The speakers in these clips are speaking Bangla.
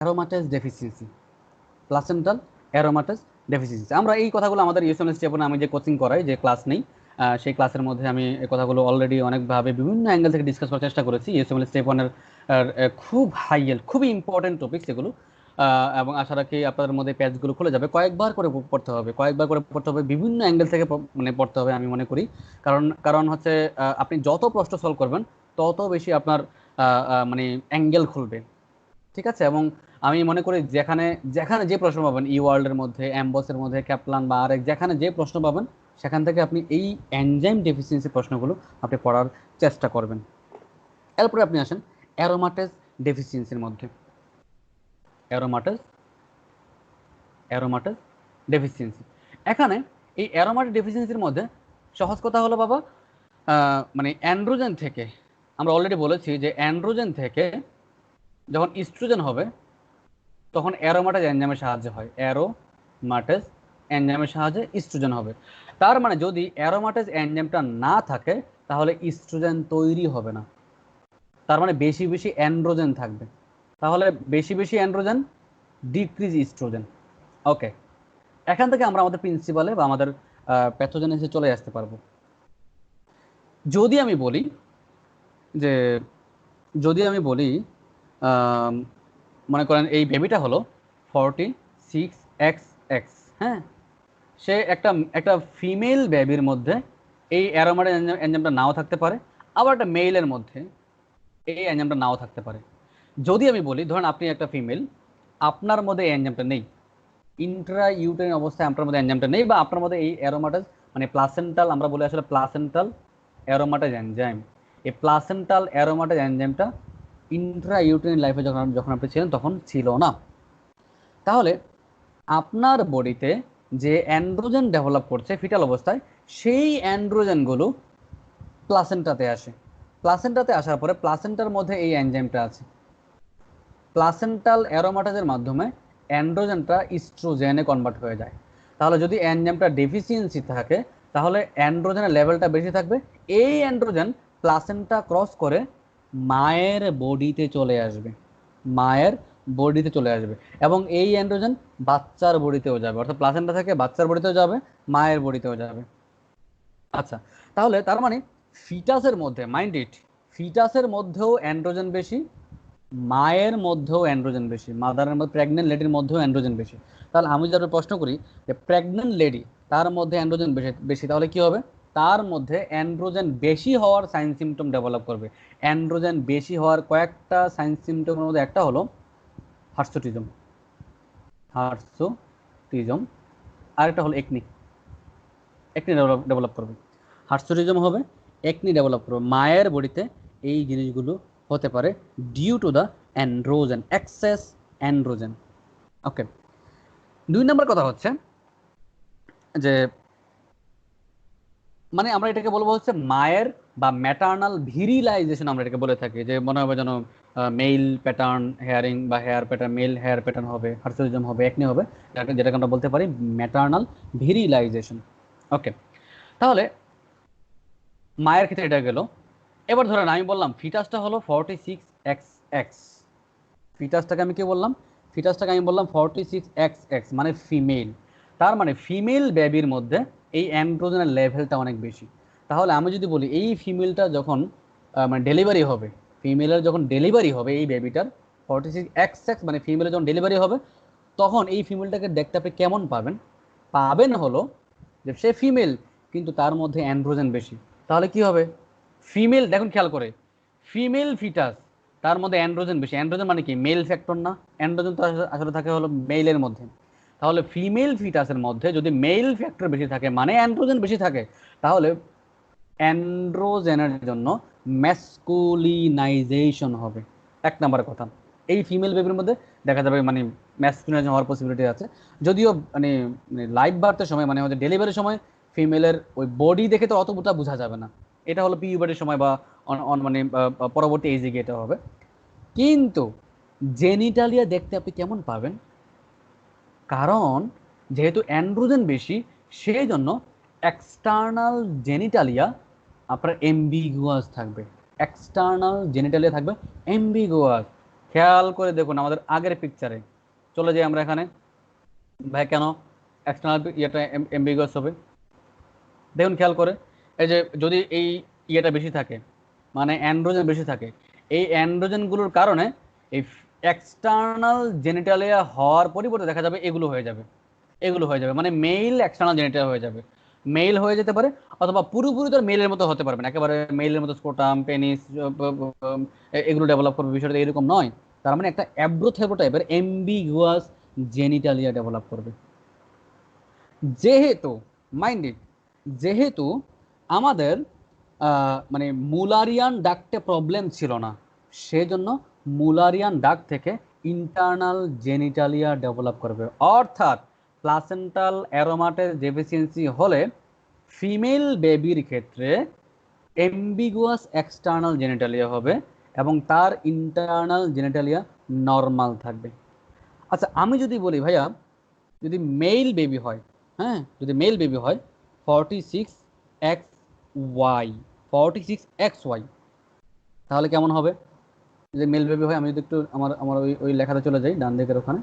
Aromatase deficiency, placental aromatase deficiency. আমরা এই কথাগুলো আমাদের ইউএসএমএল স্টেপনে আমি যে কোচিং করাই, যে ক্লাস নেই, সেই ক্লাসের মধ্যে আমি এই কথাগুলো অলরেডি অনেকভাবে বিভিন্ন অ্যাঙ্গেল থেকে ডিসকাস করার চেষ্টা করেছি। ইউএসএমএল স্টেপ ওয়ানের খুব হাই এল, খুবই ইম্পর্টেন্ট টপিক সেগুলো। এবং আশা রাখি আপনাদের মধ্যে পেজগুলো খুলে যাবে। কয়েকবার করে পড়তে হবে, কয়েকবার করে পড়তে হবে, বিভিন্ন অ্যাঙ্গেল থেকে মানে পড়তে হবে আমি মনে করি। কারণ কারণ হচ্ছে আপনি যত প্রশ্ন সলভ করবেন তত বেশি আপনার মানে অ্যাঙ্গেল খুলবে, ঠিক আছে? এবং আমি মনে করি যেখানে যেখানে যে প্রশ্ন পাবেন, ই ওয়ার্ল্ডের মধ্যে, অ্যাম্বসের মধ্যে, ক্যাপলান বা আরেক, যেখানে যে প্রশ্ন পাবেন সেখান থেকে আপনি এই এনজাইম ডেফিসিয়েন্সি প্রশ্নগুলো আপনি পড়ার চেষ্টা করবেন। এরপরে আপনি আসেন অ্যারোমাটেজ ডেফিসিয়েন্সির মধ্যে। অ্যারোমাটেজ অ্যারোমাটেজ ডেফিসিয়েন্সি, এখানে এই অ্যারোমাটেজ ডেফিসিয়েন্সির মধ্যে সহজ কথা হলো বাবা, মানে অ্যান্ড্রোজেন থেকে, আমরা অলরেডি বলেছি যে অ্যান্ড্রোজেন থেকে যখন ইস্ট্রোজেন হবে তখন অ্যারোমাটেজ এনজাইমের সাহায্যে হয়, অ্যারোমাটেজ এনজাইমের সাহায্যে ইস্ট্রোজেন হবে। তার মানে যদি অ্যারোমাটেজ এনজাইমটা না থাকে তাহলে ইস্ট্রোজেন তৈরি হবে না। তার মানে বেশি বেশি অ্যান্ড্রোজেন থাকবে, তাহলে বেশি বেশি অ্যান্ড্রোজেন ডিক্রিজ ইস্ট্রোজেন। ওকে, এখান থেকে আমরা আমাদের প্রিন্সিপালে বা আমাদের প্যাথোজেনেসে চলে আসতে পারবো। যদি আমি বলি যে যদি আমি বলি আম, মনে করেন এই বেবিটা হলো 46XX, হ্যাঁ, সে একটা একটা ফিমেল বেবির মধ্যে এই অ্যারোমাটেজ এনজাইমটা নাও থাকতে পারে, আবার একটা মেইলের মধ্যে এই এনজাইমটা নাও থাকতে পারে। যদি আমি বলি ধরেন আপনি একটা ফিমেল, আপনার মধ্যে এই এনজাইমটা নেই, ইন্ট্রা ইউটেরিন অবস্থায় আপনার মধ্যে এনজাইমটা নেই, বা আপনার মধ্যে এই অ্যারোমাটেজ মানে প্লাসেন্টাল, আমরা বলি আসলে প্লাসেন্টাল অ্যারোমাটেজ এনজাইম, এই প্লাসেন্টাল অ্যারোমাটেজ এনজাইমটা ইন্ট্রা ইউটেরিন লাইফে যখন যখন আপনি ছিলেন তখন ছিল না। তাহলে আপনার বডিতে যে অ্যান্ড্রোজেন ডেভেলপ করছে ফিটাল অবস্থায়, সেই অ্যান্ড্রোজেনগুলো প্লাসেন্টাতে আসে। প্লাসেন্টাতে আসার পরে প্লাসেন্টার মধ্যে এই এনজাইমটা আছে, প্লাসেন্টাল অ্যারোমাটাজের মাধ্যমে অ্যান্ড্রোজেনটা ইস্ট্রোজেনে কনভার্ট হয়ে যায়। তাহলে যদি এনজাইমটা ডেফিসিয়েন্সি থাকে তাহলে অ্যান্ড্রোজেনের লেভেলটা বেশি থাকবে। এই অ্যান্ড্রোজেন প্লাসেন্টা ক্রস করে মায়ের বডিতে চলে আসবে, মায়ের বডিতে চলে আসবে, এবং এই অ্যান্ড্রোজেন বাচ্চার বডিতেও যাবে, অর্থাৎ প্লাসেন্টা থেকে বাচ্চার বডিতেও যাবে, মায়ের বডিতেও যাবে। আচ্ছা, তাহলে তার মানে ফিটাসের মধ্যে, মাইন্ড ইট, ফিটাসের মধ্যেও অ্যান্ড্রোজেন বেশি, মায়ের মধ্যেও অ্যান্ড্রোজেন বেশি, মাদারের মধ্যে প্রেগনেন্ট লেডির মধ্যেও অ্যান্ড্রোজেন বেশি। তাহলে আমি যদি প্রশ্ন করি যে প্রেগনেন্ট লেডি তার মধ্যে অ্যান্ড্রোজেন বেশি বেশি, তাহলে কি হবে? তার মধ্যে অ্যান্ড্রোজেন বেশি হওয়ার সাইন সিমটম ডেভেলপ করবে। অ্যান্ড্রোজেন বেশি হওয়ার কয়েকটা সাইন সিমটমের মধ্যে একটা হলো হার্সোটিজম, হার্সোটিজম, আরেকটা হলো একনি, একনি ডেভেলপ করবে, হার্সোটিজম হবে, একনি ডেভেলপ করবে। মায়ের বডিতে এই জিনিসগুলো হতে পারে due to the androgen, excess androgen. Okay, 2 নম্বর কথা হচ্ছে যে মানে আমরা এটাকে বলবো হচ্ছে মায়ের বা ম্যাটার্নাল ভিরিলাইজেশন, আমরা এটাকে বলে থাকি, যে মনে হবে যেন মেল প্যাটার্ন হেয়ারিং বা hair pattern, male hair pattern হবে, হার্সোটিজম হবে, একনি হবে, যেটাকে আমরা বলতে পারি ম্যাটার্নাল ভিরিলাইজেশন। ওকে, তাহলে মায়ের ক্ষেত্রে এটা গেল। এবার ধরেন আমি বললাম ফিটাসটা হলো 46XX, ফিটাসটাকে আমি কি বললাম? ফিটাসটাকে আমি বললাম 46XX, মানে ফিমেল। তার মানে ফিমেল বেবির মধ্যে এই অ্যান্ড্রোজেনের লেভেলটা অনেক বেশি। তাহলে আমি যদি বলি এই ফিমেলটা যখন মানে ডেলিভারি হবে, ফিমেলের যখন ডেলিভারি হবে এই বেবিটার 46XX, মানে ফিমেলের যখন ডেলিভারি হবে তখন এই ফিমেলটাকে দেখতে আপনি কেমন পাবেন? পাবেন হলো যে সে ফিমেল কিন্তু তার মধ্যে অ্যান্ড্রোজেন বেশি। তাহলে কি হবে? ফিমেল, দেখুন খেয়াল করে, ফিমেল ফিটাস তার মধ্যে অ্যান্ড্রোজেন বেশি। অ্যান্ড্রোজেন মানে কি? মেল ফ্যাক্টর না? অ্যান্ড্রোজেন তো আসলে থাকে হলো মেইলের মধ্যে। তাহলে ফিমেল ফিটাসের মধ্যে যদি মেল ফ্যাক্টর বেশি থাকে মানে অ্যান্ড্রোজেন বেশি থাকে, তাহলে অ্যান্ড্রোজেনের জন্য ম্যাসকুলিনাইজেশন হবে। 1 নম্বর কথা, এই ফিমেল বেবির মধ্যে দেখা যাবে মানে ম্যাসকুলিনাইজেশন হওয়ার পসিবিলিটি আছে। যদিও মানে লাইভ বার্থের সময় মানে আমাদের ডেলিভারির সময় ফিমেলের ওই বডি দেখে তো অতটা বোঝা যাবে না, এটা হলো পিউবার্টির সময় বা মানে পরবর্তী এজে গিয়ে এটা হবে। কিন্তু জেনিটালিয়া দেখতে আপনি কেমন পাবেন? কারণ যেহেতু অ্যান্ড্রোজেন বেশি সেই জন্য এক্সটার্নাল জেনিটালিয়া আপনার এমবিগুয়াস থাকবে, এক্সটার্নাল জেনিটালিয়া থাকবে এমবিগুয়াস। খেয়াল করে দেখুন আমাদের আগের পিকচারে চলে যাই আমরা এখানে। ভাই কেন এক্সটার্নাল ইয়েটা এমবিগুয়াস হবে? দেখুন খেয়াল করে, এই যে যদি এই ইয়েটা বেশি থাকে, মানে অ্যান্ড্রোজেন বেশি থাকে, এই অ্যান্ড্রোজেনগুলোর কারণে এই এক্সটার্নাল জেনিটালিয়া হওয়ার পরিবর্তে দেখা যাবে এগুলো হয়ে যাবে, এগুলো হয়ে যাবে, মানে মেইল এক্সটার্নাল জেনিটালিয়া হয়ে যাবে, মেইল হয়ে যেতে পারে, অথবা পুরোপুরি তো মেইলের মতো হতে পারবে না, একেবারে মেইলের মতো স্কোটাম পেনিস এগুলো ডেভেলপ করবে, বিষয়টা এরকম নয়। তার মানে একটা অ্যাব্রোথেব্রো টাইপের এমবিগুয়াস জেনিটালিয়া ডেভেলপ করবে। যেহেতু মাইন্ড ইট, যেহেতু আমাদের মানে মুলারিয়ান ডাক্টে প্রবলেম ছিল না, সেজন্য মুলারিয়ান ডাক্ট থেকে ইন্টারনাল জেনিটালিয়া ডেভেলপ করবে। অর্থাৎ প্লাসেন্টাল অ্যারোমাটেজ ডেফিসিয়েন্সি হলে ফিমেল বেবির ক্ষেত্রে এমবিগুয়াস এক্সটার্নাল জেনিটালিয়া হবে এবং তার ইন্টারনাল জেনিটালিয়া নর্মাল থাকবে। আচ্ছা আমি যদি বলি ভাইয়া, যদি মেল বেবি হয়, হ্যাঁ যদি মেল বেবি হয় 46XY, 46XY, তাহলে কেমন হবে? যদি মেল বেবি হয়, আমি যদি একটু আমার আমার ওই ওই লেখাটা চলে যাই ডান দিকের ওখানে,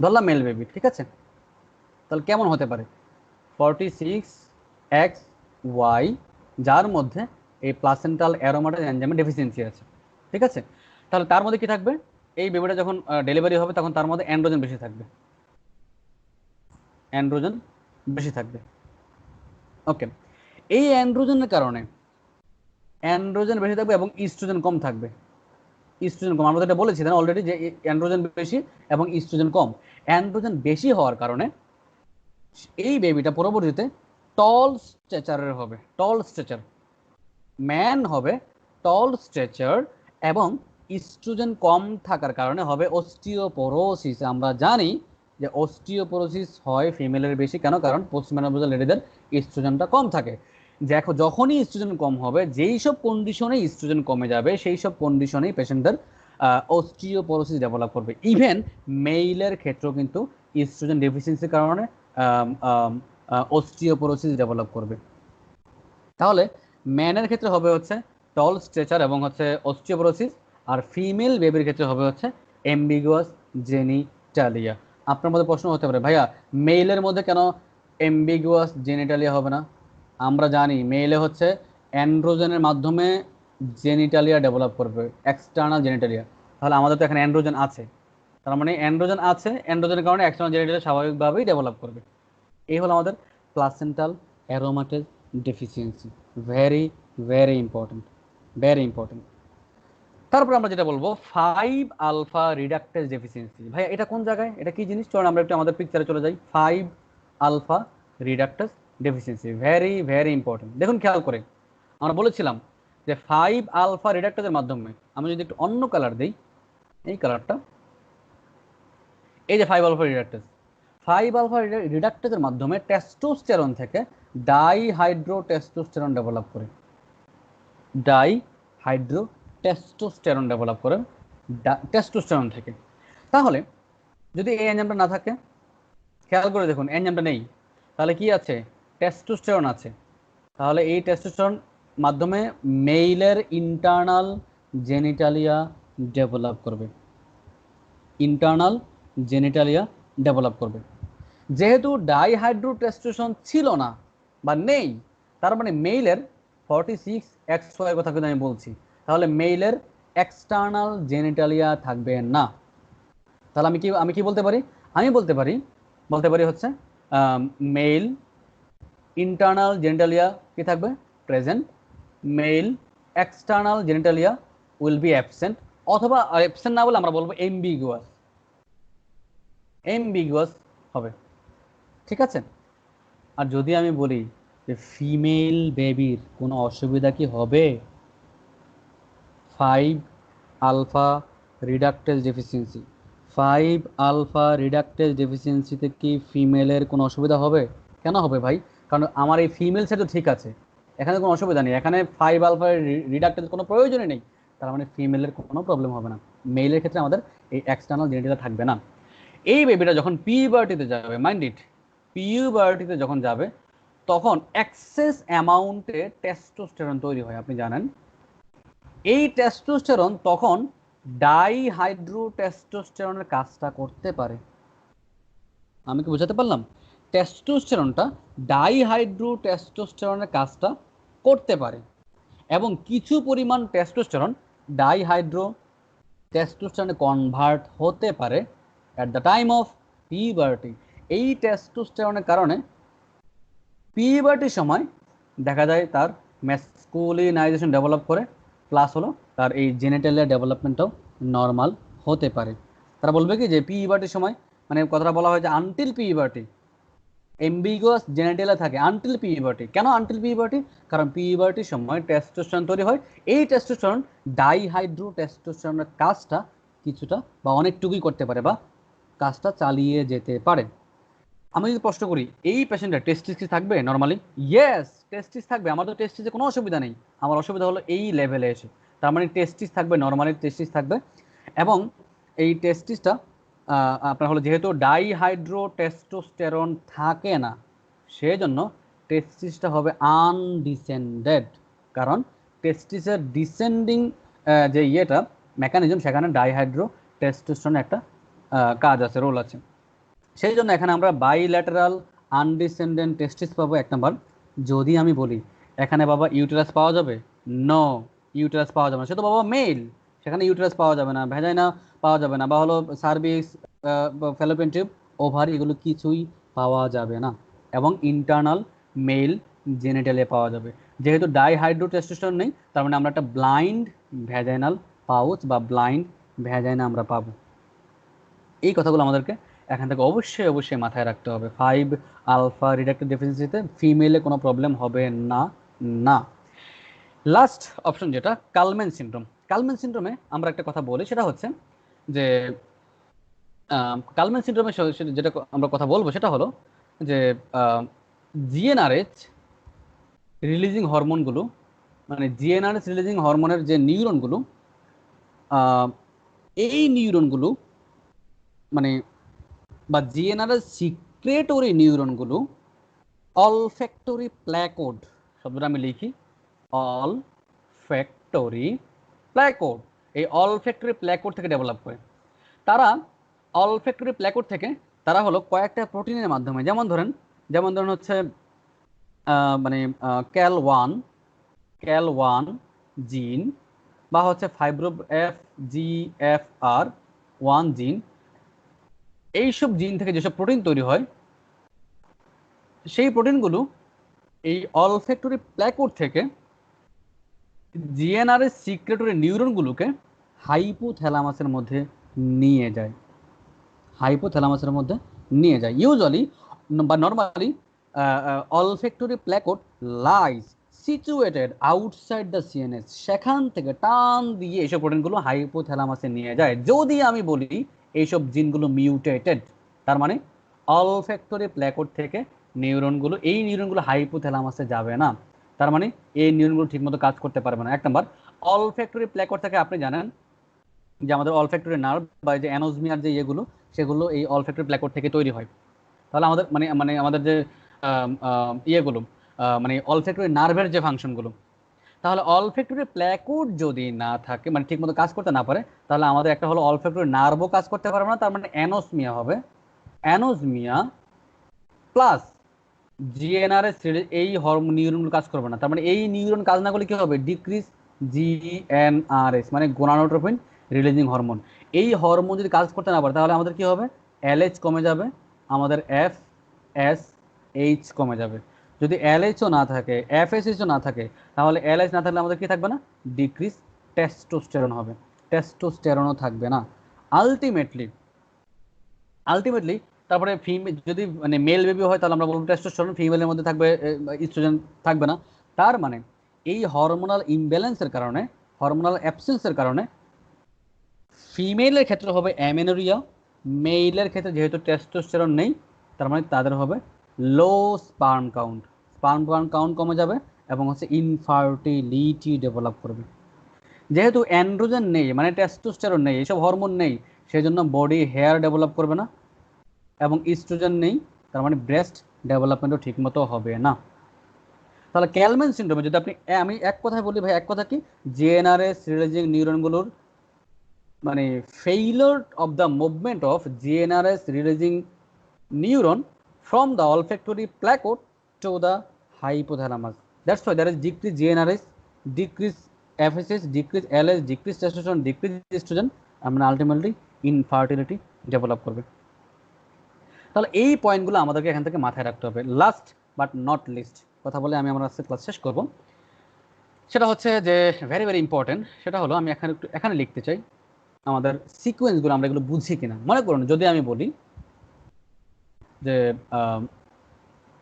ধরলাম মেল বেবি, ঠিক আছে, তাহলে কেমন হতে পারে? 46XY, যার মধ্যে এই প্লাসেন্টাল অ্যারোমাটেজ এনজাইমের ডেফিসিয়েন্সি আছে, ঠিক আছে, তাহলে তার মধ্যে কি থাকবে? এই বেবিটা যখন ডেলিভারি হবে তখন তার মধ্যে অ্যান্ড্রোজেন বেশি থাকবে, অ্যান্ড্রোজেন বেশি থাকবে। ওকে, এই অ্যান্ড্রোজেনের কারণে অ্যান্ড্রোজেন বেশি থাকবে এবং ইস্ট্রোজেন কম থাকবে। ইস্ট্রোজেন কম, আমরা তো এটা বলেছি না অলরেডি যে অ্যান্ড্রোজেন বেশি এবং ইস্ট্রোজেন কম। অ্যান্ড্রোজেন বেশি হওয়ার কারণে এই বেবিটা পরবর্তীতে টল স্ট্রেচারের হবে, টল স্ট্রেচার, ম্যান হবে টল স্ট্রেচার, এবং ইস্ট্রোজেন কম থাকার কারণে হবে অস্টিওপোরোসিস। আমরা জানি যে অস্টিওপোরোসিস হয় ফিমেলের বেশি, কেন? কারণ পোস্টমেনোপজাল লেডিদের ইস্ট্রোজেনটা কম থাকে। দেখো যখনই ইস্ট্রোজেন কম হবে, যেই সব কন্ডিশনে ইস্ট্রোজেন কমে যাবে, সেই সব কন্ডিশনেই পেশেন্টদের অস্টিওপোরোসিস ডেভেলপ করবে। ইভেন মেইলের ক্ষেত্রেও কিন্তু ইস্ট্রোজেন ডেফিসিয়েন্সির কারণে অস্টিওপোরোসিস ডেভেলপ করবে। তাহলে ম্যানের ক্ষেত্রে হবে হচ্ছে টল স্ট্রেচার এবং হচ্ছে অস্টিওপোরোসিস, আর ফিমেল বেবির ক্ষেত্রে হবে হচ্ছে এমবিগুয়াস জেনিটালিয়া। আপনার মধ্যে প্রশ্ন হতে পারে, ভাইয়া মেইলের মধ্যে কেন এমবিগুয়াস জেনিটালিয়া হবে না? আমরা জানি মেইলে হচ্ছে অ্যান্ড্রোজেনের মাধ্যমে জেনিটালিয়া ডেভেলপ করবে, এক্সটার্নাল জেনিটালিয়া। তাহলে আমাদের তো এখানে অ্যান্ড্রোজেন আছে, তার মানে অ্যান্ড্রোজেন আছে, অ্যান্ড্রোজেনের কারণে এক্সটার্নাল জেনিটালিয়া স্বাভাবিকভাবেই ডেভেলপ করবে। এই হলো আমাদের placental aromatase deficiency. Very very important, very important. তারপর আমরা যেটা বলবো 5 আলফা রিডাক্টেজ ডেফিসিয়েন্সি। ভাই এটা কোন জায়গায়, এটা কি জিনিস? চলুন আমরা একটু আমাদের পিকচারে চলে যাই। 5 alpha reductase deficiency very very important. দেখুন খেয়াল করে, আমরা বলেছিলাম যে 5 আলফা রিডাক্টেজের মাধ্যমে, আমি যদি একটু অন্য কালার দিই, এই কালারটা, এই যে 5 আলফা রিডাক্টেজ, 5 আলফা রিডাক্টেজের মাধ্যমে টেস্টোস্টেরন থেকে ডাইহাইড্রো টেস্টোস্টেরন ডেভেলপ করে, ডাইহাইড্রো টেস্টোস্টেরন ডেভেলপ করে টেস্টোস্টেরন থেকে। তাহলে যদি এই এনজাইমটা না থাকে, খেয়াল করে দেখুন এনজাইমটা নেই, তাহলে কি আছে? টেস্টোস্টেরন আছে। তাহলে এই টেস্টোস্টেরন মাধ্যমে মেইলের ইন্টারনাল জেনিটালিয়া ডেভেলপ করবে, ইন্টারনাল জেনিটালিয়া ডেভেলপ করবে। যেহেতু ডাইহাইড্রো টেস্টোস্টেরন ছিল না বা নেই, তার মানে মেইলের 46XY কথা কিন্তু আমি বলছি, তাহলে মেইলের এক্সটার্নাল জেনিটালিয়া থাকবে না। তাহলে আমি কি বলতে পারি? আমি বলতে পারি হচ্ছে মেইল ইন্টারনাল জেনিটালিয়া কি থাকবে? Present. Mail external genitalia will be absent, অথবা অ্যাবসেন্ট না বলে আমরা বলবো এমবিগুয়াস, এমবিগুয়াস হবে, ঠিক আছে। আর যদি আমি বলি যে ফিমেল বেবির কোনো অসুবিধা কি হবে 5 alpha reductase deficiency, 5 alpha reductase ডেফিসিয়েন্সিতে কি ফিমেলের কোনো অসুবিধা হবে? কেন হবে ভাই? কারণ আমার এই ফিমেল সেট তো ঠিক আছে, এখানে কোনো অসুবিধা নেই, এখানে 5 আলফা রিডাক্টেজ কোনো প্রয়োজনই নেই, তার মানে ফিমেলের কোনো প্রবলেম হবে না। মেলের ক্ষেত্রে আমাদের এই এক্সটার্নাল জেনিটালিয়া থাকবে না। এই বেবিটা যখন পিউবার্টিতে যাবে, মাইন্ড ইট, পিউবার্টিতে যখন যাবে তখন এক্সেস অ্যামাউন্টে টেস্টোস্টেরন তৈরি হয়, আপনি জানেন। এই টেস্টোস্টেরন তখন ডাইহাইড্রোটেস্টোস্টেরনের কাজটা করতে পারে। আমি কি বোঝাতে পারলাম? টেস্টোস্টেরনটা ডাইহাইড্রোটেস্টোস্টেরনের কাজটা করতে পারে, এবং কিছু পরিমাণ টেস্টোস্টেরন ডাইহাইড্রো টেস্টোস্টেরনে কনভার্ট হতে পারে অ্যাট দ্য টাইম অফ পিবার্টি। এই টেস্টোস্টেরনের কারণে পিবার্টির সময় দেখা যায় তার ম্যাসকুলিনাইজেশন ডেভেলপ করে, প্লাস হলো তার এই জেনেটালিয়া ডেভেলপমেন্টটাও নর্মাল হতে পারে। তারা বলবে কি যে পিবার্টির সময়, মানে কথাটা বলা হয় যে আনটিল পিবার্টি এমবিগুয়াস জেনেটালিয়া থাকে আনটিল পিবার্টি। কেন আনটিল পিবার্টি? কারণ পিবার্টির সময় টেস্টোস্টেরন তৈরি হয়, এই টেস্টোস্টেরন ডাইহাইড্রো টেস্টোস্টেরনের কাজটা কিছুটা বা অনেকটুকুই করতে পারে বা কাজটা চালিয়ে যেতে পারে। আমি যদি প্রশ্ন করি এই পেশেন্টের টেস্টিস কি থাকবে নর্মালি? ইয়েস, টেস্টিস থাকবে। আমার তো টেস্টিসে কোনো অসুবিধা নেই, আমার অসুবিধা হলো এই লেভেলে এসে। তার মানে টেস্টিস থাকবে, নর্মালি টেস্টিস থাকবে। এবং এই টেস্টিসটা আপনার হলো যেহেতু ডাইহাইড্রো টেস্টোস্টেরন থাকে না, সেজন্য টেস্টিসটা হবে আনডিসেন্ডেড। কারণ টেস্টিসের ডিসেন্ডিং যে ইয়েটা মেকানিজম, সেখানে ডাইহাইড্রো টেস্টোস্টেরনের একটা কাজ আছে, রোল আছে। সেই জন্য এখানে আমরা বাইল্যাটারাল আনডিসেন্ডেন্ট টেস্টিস পাবো 1 নাম্বার। যদি আমি বলি এখানে বাবা ইউটেরাস পাওয়া যাবে, নো, ইউটেরাস পাওয়া যাবে না, সে তো বাবা মেল, সেখানে ইউটেরাস পাওয়া যাবে না, ভ্যাজাইনা পাওয়া যাবে না, বা হলো সার্ভিক্স, ফ্যালোপিয়ান টিউব, ওভারি, এগুলো কিছুই পাওয়া যাবে না। এবং ইন্টারনাল মেল জেনিটালে পাওয়া যাবে। যেহেতু ডাইহাইড্রো টেস্টোস্টেরন নেই, তার মানে আমরা একটা ব্লাইন্ড ভ্যাজাইনাল পাউচ বা ব্লাইন্ড ভ্যাজাইনা আমরা পাবো। এই কথাগুলো আমাদেরকে এখান থেকে অবশ্যই অবশ্যই মাথায় রাখতে হবে। 5 আলফা রিডাক্টিভ ডেফিসিয়েন্সিতে ফিমেলে কোনো প্রবলেম হবে না। না, লাস্ট অপশন যেটা কালম্যান সিনড্রোম। কালম্যান সিনড্রোমে আমরা একটা কথা বলি, সেটা হচ্ছে যে কালম্যান সিনড্রোমে যেটা আমরা কথা বলবো সেটা হলো যে জিএনআরএইচ রিলিজিং হরমোনগুলো, মানে জিএনআরএইচ রিলিজিং হরমোনের যে নিউরনগুলো, এই নিউরনগুলো মানে বা জিএনআরএস সিক্রেটরি নিউরনগুলো অলফ্যাক্টরি প্ল্যাকোড, শব্দটা আমি লিখি, অলফ্যাক্টরি প্ল্যাকোড, এই অলফ্যাক্টরি প্ল্যাকোড থেকে ডেভেলপ করে। তারা অলফ্যাক্টরি প্ল্যাকোড থেকে তারা হলো কয়েকটা প্রোটিনের মাধ্যমে, যেমন ধরেন হচ্ছে মানে ক্যাল ওয়ান জিন, বা হচ্ছে fibro F G F R 1 জিন, এইসব জিন থেকে যেসব প্রোটিন তৈরি হয়, সেই প্রোটিনগুলো এই অলফ্যাক্টরি প্ল্যাকোড থেকে জিএনআরএস সিক্রেটরি নিউরনগুলোকে হাইপোথ্যালামাসের মধ্যে নিয়ে যায়, হাইপোথ্যালামাসের মধ্যে নিয়ে যায়। ইউজুয়ালি বা normally olfactory placode lies situated outside the CNS, সেখান থেকে টান দিয়ে এইসব প্রোটিনগুলো হাইপোথ্যালামাসে নিয়ে যায়। যদি আমি বলি এইসব জিনগুলো মিউটেটেড, তার মানে অলফ্যাক্টরি প্ল্যাকোড থেকে এই নিউরনগুলো হাইপোথ্যালামাসে যাবে না, তার মানে এই নিউরনগুলো ঠিকমতো কাজ করতে পারবে না। 1 নাম্বার, অলফ্যাক্টরি প্ল্যাকোড থেকে আপনি জানেন যে আমাদের অলফ্যাক্টরি নার্ভ বা যে অ্যানোজমিয়ার যে ইয়েগুলো, সেগুলো এই অলফ্যাক্টরি প্ল্যাকোড থেকে তৈরি হয়। তাহলে আমাদের মানে মানে আমাদের যে ইয়েগুলো মানে অলফ্যাক্টরি নার্ভের যে ফাংশনগুলো, তাহলে অলফ্যাক্টরি প্ল্যাকোড যদি না থাকে, মানে ঠিকমতো কাজ করতে না পারে, তাহলে আমাদের একটা হলো অলফ্যাক্টরি নার্ভও কাজ করতে পারবে না, তার মানে অ্যানোসমিয়া হবে। অ্যানোসমিয়া প্লাস জিএনআরএস এই হরমোন নিউরনগুলো কাজ করবে না, তার মানে এই নিউরন কাজ না করলে কি হবে? ডিক্রিজ জিএনআরএস, মানে গোনাডোট্রোপিন রিলিজিং হরমোন। এই হরমোন যদি কাজ করতে না পারে, তাহলে আমাদের কি হবে? এলএইচ কমে যাবে, আমাদের এফএসএইচ কমে যাবে। যদি এলএইচও না থাকে, এফএসএইচও না থাকে, তাহলে এলএইচ না থাকলে আমাদের কি থাকবে না? ডিক্রিজ টেস্টোস্টেরন হবে, টেস্টোস্টেরনও থাকবে না। আলটিমেটলি তারপরে যদি মানে মেল বেবি হয়, তাহলে আমরা বলবো টেস্টোস্টেরন, ফিমেলের মধ্যে থাকবে ইস্ট্রোজেন থাকবে না। তার মানে এই হরমোনাল ইমব্যালেন্সের কারণে, হরমোনাল অ্যাবসেন্সের কারণে ফিমেলের ক্ষেত্রে হবে অ্যামেনোরিয়া, মেইলের ক্ষেত্রে যেহেতু টেস্টোস্টেরন নেই, তার মানে তাদের হবে লো স্পার্ম কাউন্ট, কমে যাবে, এবং হচ্ছে ইনফার্টিলিটি ডেভেলপ করবে। যেহেতু অ্যান্ড্রোজেন নেই, মানে টেস্টোস্টেরন নেই, এইসব হরমোন নেই, সেই জন্য বডি হেয়ার ডেভেলপ করবে না, এবং ইস্ট্রোজেন নেই, তার মানে ব্রেস্ট ডেভেলপমেন্টও ঠিকমতো হবে না। তাহলে ক্যালম্যান সিনড্রোমে যদি আমি এক কথায় বলি ভাই, এক কথা কি, জিএনআরএস রিলিজিং নিউরনগুলোর মানে failure of the movement of GnRH releasing neuron from the olfactory placode to the hypothalamus. That's why there is decrease GNRS, decrease FSH, decrease LH, decrease testosterone, decrease estrogen, and ultimately infertility develop করবে। তাহলে এই পয়েন্টগুলো আমাদেরকে এখান থেকে মাথায় রাখতে হবে। লাস্ট বাট নট লিস্ট কথা বলে আমি আমার আজকে ক্লাস শেষ করব। সেটা হচ্ছে যে ভেরি ভেরি ইম্পর্টেন্ট, সেটা হলো আমি এখানে লিখতে চাই আমাদের সিকোয়েন্সগুলো আমরা এগুলো বুঝি কিনা। মনে করুন যদি আমি বলি যে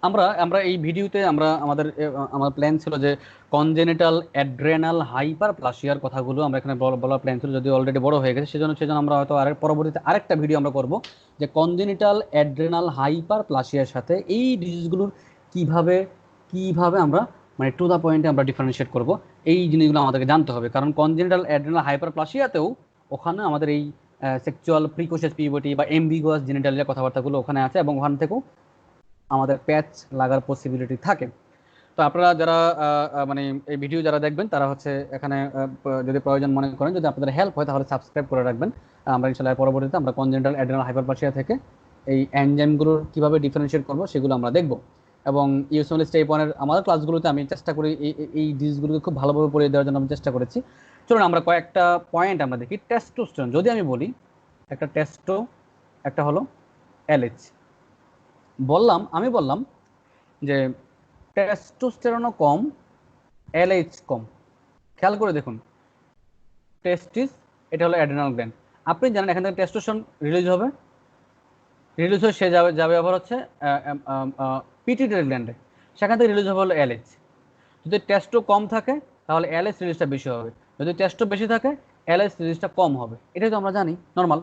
আমরা আমরা এই ভিডিওতে আমাদের প্ল্যান ছিল যে কনজেনিটাল অ্যাড্রেনাল হাইপারপ্লাসিয়ার কথাগুলো আমরা এখানে বলার প্ল্যান ছিল, যদি অলরেডি বড় হয়ে গেছে সেজন্য আমরা হয়তো পরবর্তীতে আরেকটা ভিডিও আমরা করব যে কনজেনিটাল অ্যাড্রেনাল হাইপারপ্লাসিয়ার সাথে এই ডিজিজগুলোর কিভাবে আমরা মানে টু দ্য পয়েন্টে আমরা ডিফারেন্সিয়েট করব। এই জিনিসগুলো আমাদেরকে জানতে হবে, কারণ কনজেনিটাল অ্যাড্রেনাল হাইপারপ্লাসিয়াতেও ওখানে আমাদের এই সেক্সুয়াল প্রিকোশিয়াস পিউবার্টি বা এমবিগুয়াস জেনিটালিয়া কথাবার্তাগুলো ওখানে আছে, এবং ওখান থেকেও আমাদের প্যাচ লাগার পসিবিলিটি থাকে। তো আপনারা যারা মানে এই ভিডিও যারা দেখবেন তারা হচ্ছে এখানে যদি প্রয়োজন মনে করেন, যদি আপনাদের হেল্প হয় তাহলে সাবস্ক্রাইব করে রাখবেন। আমরা ইনশাআল্লাহ পরবর্তীতে আমরা কনজেনিটাল অ্যাড্রেনাল হাইপারপ্লাসিয়া থেকে এই এনজাইমগুলোর কীভাবে ডিফারেন্সিয়েট করবো সেগুলো আমরা দেখব। এবং ইউএসএমএল স্টেপ 1-এর আমাদের ক্লাসগুলোতে আমি চেষ্টা করি এই ডিজিজগুলোকে খুব ভালোভাবে পড়িয়ে দেওয়ার জন্য আমি চেষ্টা করেছি। চলুন আমরা কয়েকটা পয়েন্ট আমরা দেখি। টেস্টোস্টেরন যদি আমি বলি, একটা টেস্টো, একটা হলো এলএইচ। আমি বললাম যে টেস্টোস্টেরনও কম, এলএইচ কম। খেয়াল করে দেখুন, টেস্টিস এটা হলো অ্যাড্রেনাল গ্ল্যান্ড। আপনি জানেন এখান থেকে টেস্টোস্টেরন রিলিজ হয়ে সে যাবে আবার হচ্ছে পিটিউটারি গ্ল্যান্ডে, সেখান থেকে রিলিজ হবে হলো এলএইচ। যদি টেস্টো কম থাকে তাহলে এলএইচ রিলিজটা বেশি হবে, যদি টেস্টো বেশি থাকে এলএইচ রিলিজটা কম হবে, এটাই তো আমরা জানি নর্মাল।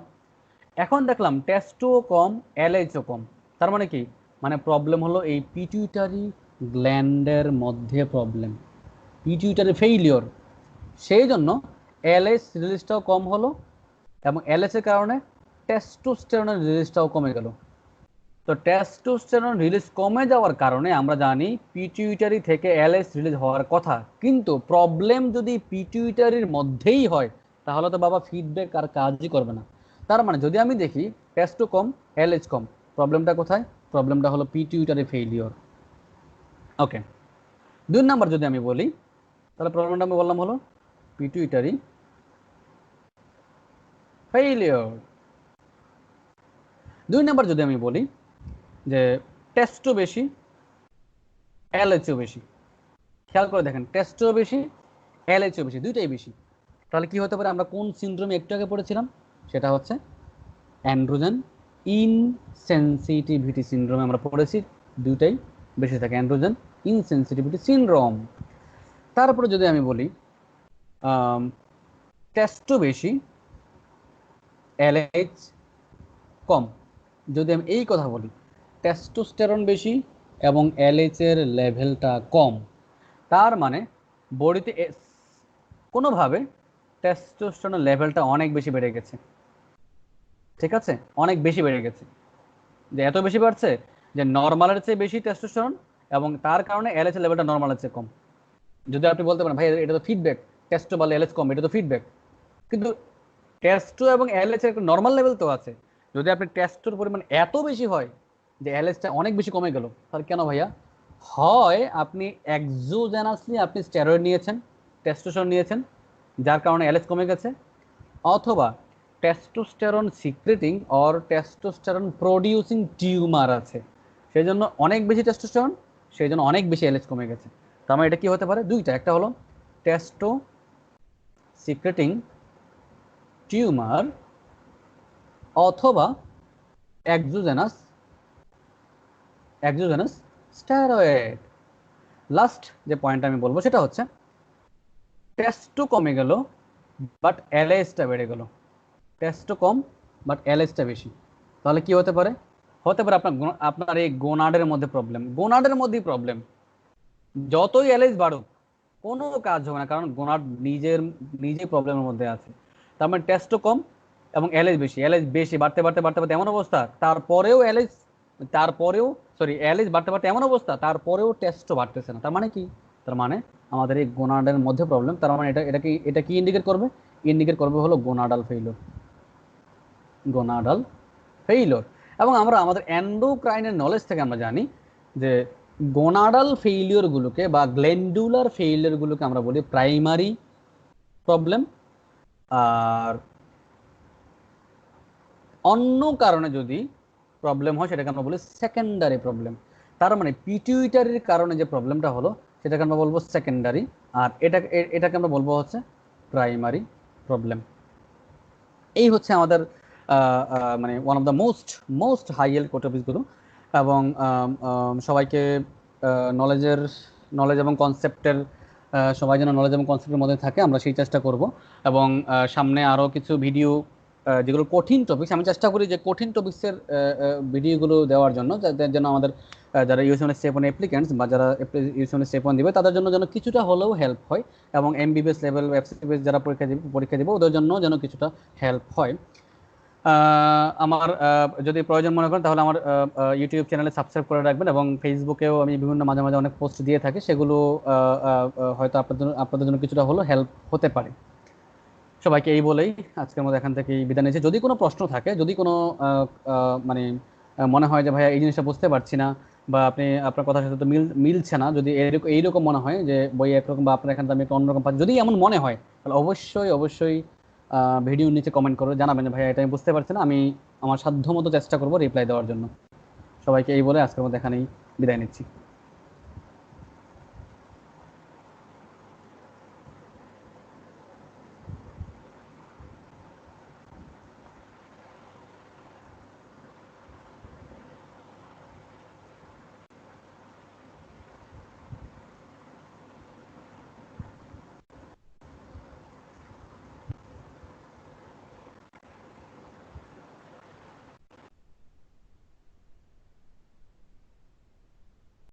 এখন দেখলাম টেস্টোও কম, এলএইচও কম, তার মানে কি? মানে প্রবলেম হলো এই পিটিউটারি গ্ল্যান্ডের মধ্যে প্রবলেম, পিটিউটারি ফেইলিওর। সেই জন্য এলএইচ রিলিজটাও কম হলো, এবং এলএইচ এর কারণে টেস্টোস্টেরনের রিলিজটাও কমে গেল। তো টেস্টোস্টেরন রিলিজ কমে যাওয়ার কারণে আমরা জানি পিটিউটারি থেকে এলএইচ রিলিজ হওয়ার কথা, কিন্তু প্রবলেম যদি পিটিউটারির মধ্যেই হয় তাহলে তো বাবা ফিডব্যাক আর কাজই করবে না। তার মানে যদি আমি দেখি টেস্টো কম, এলএইচ কম, প্রবলেমটা কোথায়? প্রবলেমটা হলো পিটিউটারি ফেইলিওর। ওকে, 2 নাম্বার যদি আমি বলি, তাহলে প্রবলেমটা আমি বললাম হলো পিটুইটারি ফেইলিওর। 2 নাম্বার যদি আমি বলি যে টেস্টো বেশি, এলএইচও বেশি। খেয়াল করে দেখেন, টেস্টো বেশি, এলএইচও বেশি, দুইটাই বেশি। তাহলে কি হতে পারে? আমরা কোন সিনড্রোমে একটু আগে পড়েছিলাম, সেটা হচ্ছে অ্যান্ড্রোজেন ইনসেনসিটিভিটি সিনড্রোমে আমরা পড়েছি, দুইটাই বেশি থাকে, অ্যান্ড্রোজেন ইনসেনসিটিভিটি সিনড্রোম। তারপরে যদি আমি বলি টেস্টো বেশি, এলএইচ কম, যদি আমি এই কথা বলি টেস্টোস্টেরন বেশি এবং এলএইচ এর লেভেলটা কম, তার মানে বডিতে কোনোভাবে টেস্টোস্টেরনের লেভেলটা অনেক বেশি বেড়ে গেছে। ঠিক আছে, অনেক বেশি বেড়ে গেছে, যে এত বেশি বাড়ছে যে নর্মালের চেয়ে বেশি টেস্টোস্টেরন, এবং তার কারণে এলএইচ এর লেভেলটা নর্মালের চেয়ে কম। যদি আপনি বলতে পারেন ভাই এটা তো ফিডব্যাক, টেস্টো বা এলএইচ কম, এটা তো ফিডব্যাক, কিন্তু টেস্টো এবং এলএইচ এর একটা নর্মাল লেভেল তো আছে। যদি আপনি টেস্টোর পরিমাণ এত বেশি হয় যে এলএইচটা অনেক বেশি কমে গেল, তাহলে কেন ভাইয়া? হয় আপনি এক্সোজেনাসলি আপনি স্টেরয়েড নিয়েছেন, টেস্টোস্টেরন নিয়েছেন, যার কারণে এলএইচ কমে গেছে, অথবা testosterone secreting or testosterone producing tumour আছে, সেই জন্য অনেক বেশি টেস্টোস্টেরন, সেই জন্য অনেক বেশি এলএইচ কমে গেছে। তার মানে এটা কি হতে পারে? দুইটা, একটা হলো টেস্টো সিক্রেটিং টিউমার, অথবা এক্সোজেনাস স্টেরয়েড। লাস্ট যে পয়েন্ট আমি বলবো সেটা হচ্ছে টেস্টো কমে গেল বাট এলএইচটা বেড়ে গেল, টেস্টো কম বাট এলএইচটা বেশি, তাহলে কি হতে পারে? হতে পারে আপনার এই গোনাডের মধ্যে প্রবলেম, গোনাডের মধ্যেই প্রবলেম। যতই এলএইচ বাড়ুক কোনো কাজ হবে না, কারণ গোনাড নিজেই প্রবলেমের মধ্যে আছে। তার মানে টেস্টো কম এবং এলএইচ বেশি বাড়তে এমন অবস্থা, এলএইচ বাড়তে এমন অবস্থা, তারপরেও টেস্টও বাড়তেছে না। তার মানে কি? তার মানে আমাদের এই গোনাডের মধ্যে প্রবলেম। তার মানে এটা কি ইন্ডিকেট করবে? ইন্ডিকেট করবে হলো গোনাডাল ফেইলিওর, গোনাডাল ফেইলিওর। এবং আমরা আমাদের এন্ডোক্রাইনের নলেজ থেকে আমরা জানি যে গোনাডাল ফেইলিওরগুলোকে বা গ্ল্যান্ডুলার ফেইলিওরগুলোকে আমরা বলি প্রাইমারি প্রবলেম, আর অন্য কারণে যদি প্রবলেম হয় সেটাকে আমরা বলি সেকেন্ডারি প্রবলেম। তার মানে পিটুইটারির কারণে যে প্রবলেমটা হলো সেটাকে আমরা বলবো সেকেন্ডারি, আর এটাকে আমরা বলবো হচ্ছে প্রাইমারি প্রবলেম। এই হচ্ছে আমাদের মানে one of the most most high health টপিকসগুলো। এবং সবাইকে নলেজ এবং কনসেপ্টের, সবাই যেন নলেজ এবং কনসেপ্টের মধ্যে থাকে, আমরা সেই চেষ্টা করব। এবং সামনে আরও কিছু ভিডিও যেগুলো কঠিন টপিকস, আমি চেষ্টা করি যে কঠিন টপিক্সের ভিডিওগুলো দেওয়ার জন্য, যেন আমাদের যারা ইউএস স্টেপ 1 অ্যাপ্লিকেন্টস বা যারা ইউএস স্টেপ 1 দিবে তাদের জন্য যেন কিছুটা হলেও হেল্প হয়, এবং এমবিবিএস লেভেল এফসিবিএস যারা পরীক্ষা দিবে ওদের জন্য যেন কিছুটা হেল্প হয়। আমার যদি প্রয়োজন মনে করেন তাহলে আমার ইউটিউব চ্যানেলে সাবস্ক্রাইব করে রাখবেন, এবং ফেসবুকেও আমি বিভিন্ন মাঝে মাঝে অনেক পোস্ট দিয়ে থাকি, সেগুলো হয়তো আপনাদের জন্য কিছুটা হলেও হেল্প হতে পারে। সবাইকে এই বলেই আজকের মতো এখান থেকে বিদায় নিচ্ছি। যদি কোনো প্রশ্ন থাকে, যদি কোনো মানে মনে হয় যে ভাইয়া এই জিনিসটা বুঝতে পারছি না, বা আপনার কথার সাথে তো মিলছে না, যদি এইরকম মনে হয় যে বই একরকম বা আপনার এখান থেকে আমি একটা অন্যরকম পাচ্ছি, যদি এমন মনে হয় তাহলে অবশ্যই অবশ্যই ভিডিওর নিচে কমেন্ট করে জানাবেন যে ভাইয়া এটা আমি বুঝতে পারছি না, আমি আমার সাধ্য মতো চেষ্টা করবো রিপ্লাই দেওয়ার জন্য। সবাইকে এই বলে আজকের মতো এখানেই বিদায় নিচ্ছি।